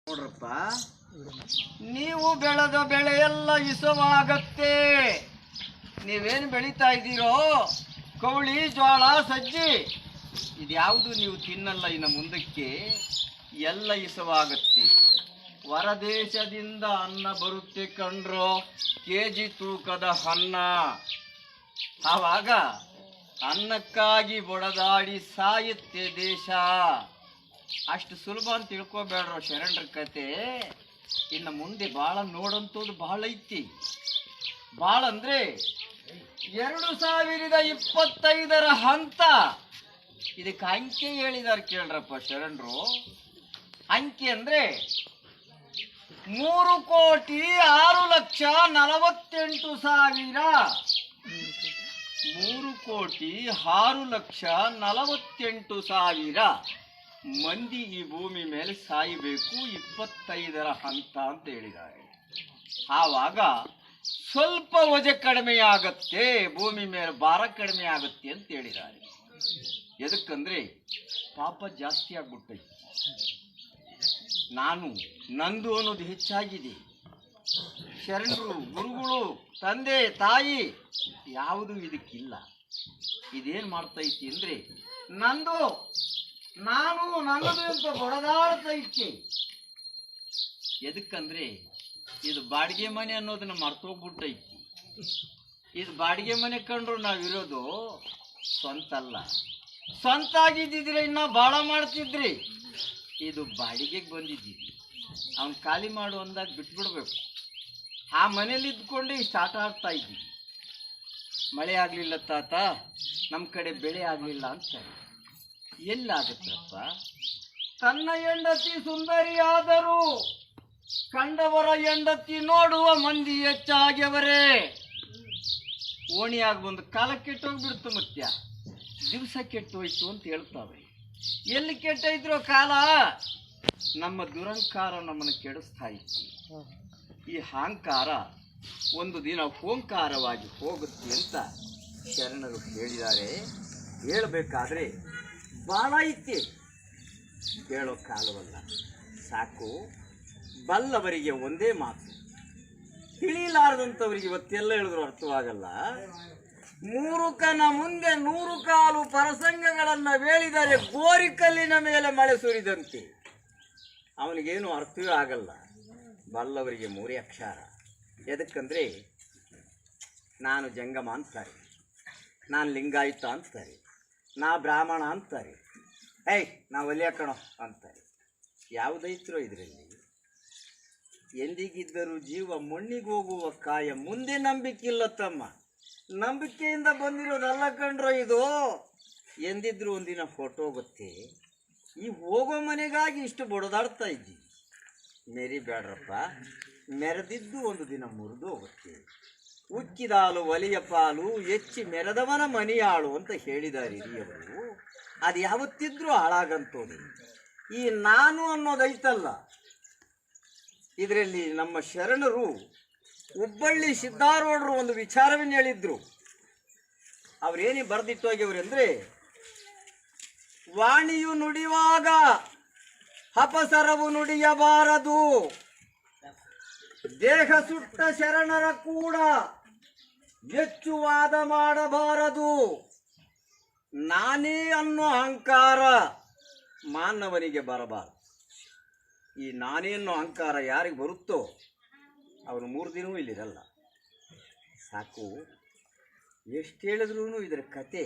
ನೋಡ್ರಪ್ಪ, ನೀವು ಬೆಳೆದ ಬೆಳೆ ಎಲ್ಲ ಇಸವಾಗತ್ತೆ. ನೀವೇನು ಬೆಳೀತಾ ಇದ್ದೀರೋ ಕವಳಿ, ಜೋಳ, ಸಜ್ಜಿ, ಇದ್ಯಾವುದು ನೀವು ತಿನ್ನಲ್ಲ. ಇನ್ನು ಮುಂದಕ್ಕೆ ಎಲ್ಲ ಇಸವಾಗತ್ತೆ. ಹೊರದೇಶದಿಂದ ಅನ್ನ ಬರುತ್ತೆ ಕಂಡ್ರೋ, ಕೆಜಿ ತೂಕದ ಅನ್ನ. ಆವಾಗ ಅನ್ನಕ್ಕಾಗಿ ಬೊಡದಾಡಿ ಸಾಯುತ್ತೆ ದೇಶ. ಅಷ್ಟು ಸುಲಭ ಅಂತ ತಿಳ್ಕೊಬೇಡ್ರೋ ಶರಣರ ಕತೆ. ಇನ್ನು ಮುಂದೆ ಭಾಳ ನೋಡಂಥದ್ದು ಭಾಳ ಐತಿ. ಭಾಳ ಅಂದರೆ 2025 ಹಂತ. ಇದಕ್ಕೆ ಅಂಕೆ ಹೇಳಿದಾರೆ ಕೇಳ್ರಪ್ಪ ಶರಣರು. ಅಂಕೆ ಅಂದರೆ 3,06,48,000. 3,06,48,000 ಮಂದಿ ಈ ಭೂಮಿ ಮೇಲೆ ಸಾಯಬೇಕು 25 ಹಂತ ಅಂತ ಹೇಳಿದ್ದಾರೆ. ಆವಾಗ ಸ್ವಲ್ಪ ವಜೆ ಕಡಿಮೆ ಆಗತ್ತೆ, ಭೂಮಿ ಮೇಲೆ ಭಾರ ಕಡಿಮೆ ಆಗುತ್ತೆ ಅಂತ ಹೇಳಿದ್ದಾರೆ. ಎದಕ್ಕಂದ್ರೆ ಪಾಪ ಜಾಸ್ತಿ ಆಗ್ಬಿಟ್ಟೈತಿ. ನಂದು ಅನ್ನೋದು ಹೆಚ್ಚಾಗಿದೆ. ಶರಣರು, ಗುರುಗಳು, ತಂದೆ, ತಾಯಿ ಯಾವುದೂ ಇದಕ್ಕಿಲ್ಲ. ಇದೇನು ಮಾಡ್ತೈತಿ ಅಂದ್ರೆ ನನ್ನದು ಅಂತ ಹೊಡೆದಾಡ್ತೈತಿ. ಎದಕ್ಕಂದ್ರೆ ಇದು ಬಾಡಿಗೆ ಮನೆ ಅನ್ನೋದನ್ನ ಮರ್ತೋಗ್ಬಿಟ್ಟೈತಿ. ಇದು ಬಾಡಿಗೆ ಮನೆ ಕಂಡ್ರು ನಾವಿರೋದು ಸ್ವಂತ ಅಲ್ಲ. ಸ್ವಂತ ಆಗಿದ್ದಿದ್ರೆ ಇನ್ನ ಭಾಳ ಮಾಡ್ತಿದ್ರಿ. ಇದು ಬಾಡಿಗೆಗೆ ಬಂದಿದ್ದೀವಿ. ಅವ್ನು ಖಾಲಿ ಮಾಡು ಅಂದಾಗ ಬಿಟ್ಬಿಡ್ಬೇಕು. ಆ ಮನೇಲಿ ಇದ್ಕೊಂಡೆ ಇಷ್ಟು ಆಟ ಆಡ್ತಾ ಇದ್ದೀವಿ. ಮಳೆ ಆಗಲಿಲ್ಲ ತಾತ, ನಮ್ಮ ಕಡೆ ಬೆಳೆ ಆಗಲಿಲ್ಲ ಅಂತ ಎಲ್ಲಾಗತ್ತಪ್ಪ. ತನ್ನ ಹೆಂಡತಿ ಸುಂದರಿಯಾದರೂ ಕಂಡವರ ಹೆಂಡತಿ ನೋಡುವ ಮಂದಿ ಹೆಚ್ಚಾಗ್ಯವರೇ. ಓಣಿಯಾಗಿ ಬಂದು ಕಾಲ ಕೆಟ್ಟೋಗ್ಬಿಡ್ತು, ಮತ್ಯ ದಿವಸ ಕೆಟ್ಟೋಯ್ತು ಅಂತ ಹೇಳ್ತಾವೆ. ಎಲ್ಲಿ ಕೆಟ್ಟೈತ್ರೋ ಕಾಲ? ನಮ್ಮ ದುರಂಕಾರ ನಮ್ಮನ್ನು ಕೆಡಿಸ್ತಾ ಇತ್ತು. ಈ ಅಹಂಕಾರ ಒಂದು ದಿನ ಓಂಕಾರವಾಗಿ ಹೋಗುತ್ತೆ ಅಂತ ಶರಣರು ಹೇಳಿದ್ದಾರೆ. ಹೇಳಬೇಕಾದ್ರೆ ಭಾಳ ಐತಿ, ಕೇಳೋ ಕಾಲವಲ್ಲ. ಸಾಕು, ಬಲ್ಲವರಿಗೆ ಒಂದೇ ಮಾತು, ತಿಳಿಲಾರದಂಥವ್ರಿಗೆ ಇವತ್ತೆಲ್ಲ ಹೇಳಿದ್ರು ಅರ್ಥವಾಗಲ್ಲ. 3 ಕನ ಮುಂದೆ 100 ಕಾಲು ಪ್ರಸಂಗಗಳನ್ನು ಹೇಳಿದರೆ ಗೋರಿಕಲ್ಲಿನ ಮೇಲೆ ಮಳೆ ಸುರಿದಂತೆ. ಅವನಿಗೇನು ಅರ್ಥವೇ ಆಗಲ್ಲ. ಬಲ್ಲವರಿಗೆ 3 ಅಕ್ಷರ. ಎದಕ್ಕಂದ್ರೆ ನಾನು ಜಂಗಮ ಅಂತಾರೆ, ನಾನು ಲಿಂಗಾಯುತ ಅಂತಾರೆ, ನಾ ಬ್ರಾಹ್ಮಣ ಅಂತಾರೆ, ನಾ ಒಲಿಯ ಕಣೋ ಅಂತಾರೆ. ಯಾವುದೈತ್ರೋ ಇದರಲ್ಲಿ? ಎಂದಿಗಿದ್ದರೂ ಜೀವ ಮಣ್ಣಿಗೆ ಹೋಗುವ ಕಾಯ. ಮುಂದೆ ನಂಬಿಕಿಲ್ಲ ತಮ್ಮ. ನಂಬಿಕೆಯಿಂದ ಬಂದಿರೋದಲ್ಲ ಕಂಡ್ರೋ ಇದು. ಎಂದಿದ್ರು ಒಂದಿನ ಹೊರಟೋಗುತ್ತೆ. ಈ ಹೋಗೋ ಮನೆಗಾಗಿ ಇಷ್ಟು ಬಡದಾಡ್ತಾ ಇದ್ದೀವಿ. ಮೆರಿಬೇಡ್ರಪ್ಪ, ಮೆರೆದಿದ್ದು ಒಂದು ದಿನ ಮುರಿದು ಹೋಗುತ್ತೆ. ಉಕ್ಕಿದಾಲು ಒಲಿಯ ಪಾಲು, ಹೆಚ್ಚಿ ಮೆರೆದವನ ಮನೆಯಾಳು ಅಂತ ಹೇಳಿದ್ದಾರೆ ಹಿರಿಯವರು. ಅದು ಯಾವತ್ತಿದ್ರೂ ಹಾಳಾಗಂತೋದು. ಈ ನಾನು ಅನ್ನೋದೈತಲ್ಲ, ಇದರಲ್ಲಿ ನಮ್ಮ ಶರಣರು ಹುಬ್ಬಳ್ಳಿ ಸಿದ್ದಾರೂಢರು ಒಂದು ವಿಚಾರವನ್ನು ಹೇಳಿದ್ರು. ಅವ್ರೇನೇ ಬರೆದಿಟ್ಟು ಹೋಗ್ಯವ್ರಂದ್ರೆ, ವಾಣಿಯು ನುಡಿಯುವಾಗ ಅಪಸರವು ನುಡಿಯಬಾರದು. ದೇಹ ಸುಟ್ಟ ಶರಣರ ಕೂಡ ಹೆಚ್ಚು ವಾದ ಮಾಡಬಾರದು. ನಾನೇ ಅನ್ನೋ ಅಹಂಕಾರ ಮಾನವನಿಗೆ ಬರಬಾರದು. ಈ ನಾನೇ ಅನ್ನೋ ಅಹಂಕಾರ ಯಾರಿಗೆ ಬರುತ್ತೋ ಅವನು 3 ದಿನವೂ ಇಲ್ಲಿರಲ್ಲ. ಸಾಕು, ಎಷ್ಟು ಹೇಳಿದ್ರೂ ಇದರ ಕತೆ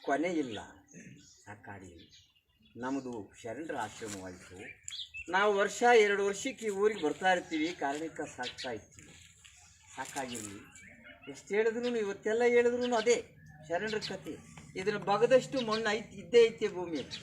ಕೊನೆ ಇಲ್ಲ. ಸಾಕಾಗಿ ನಮ್ಮದು ಶರಣರ ಆಶ್ರಮವಾಯಿತು. ನಾವು 1-2 ವರ್ಷಕ್ಕೆ ಈ ಊರಿಗೆ ಬರ್ತಾ ಇರ್ತೀವಿ. ಕಾರಣಕ್ಕೆ ಸಾಕ್ತಾ ಇರ್ತೀವಿ. ಸಾಕಾಗಿರಲಿ. ಎಷ್ಟು ಹೇಳಿದ್ರು, ಇವತ್ತೆಲ್ಲ ಹೇಳಿದ್ರು ಅದೇ ಶರಣರ ಕತೆ. ಇದನ್ನು ಬಗದಷ್ಟು ಮಣ್ಣು ಇದ್ದೇ ಐತೆ ಭೂಮಿಯಲ್ಲಿ.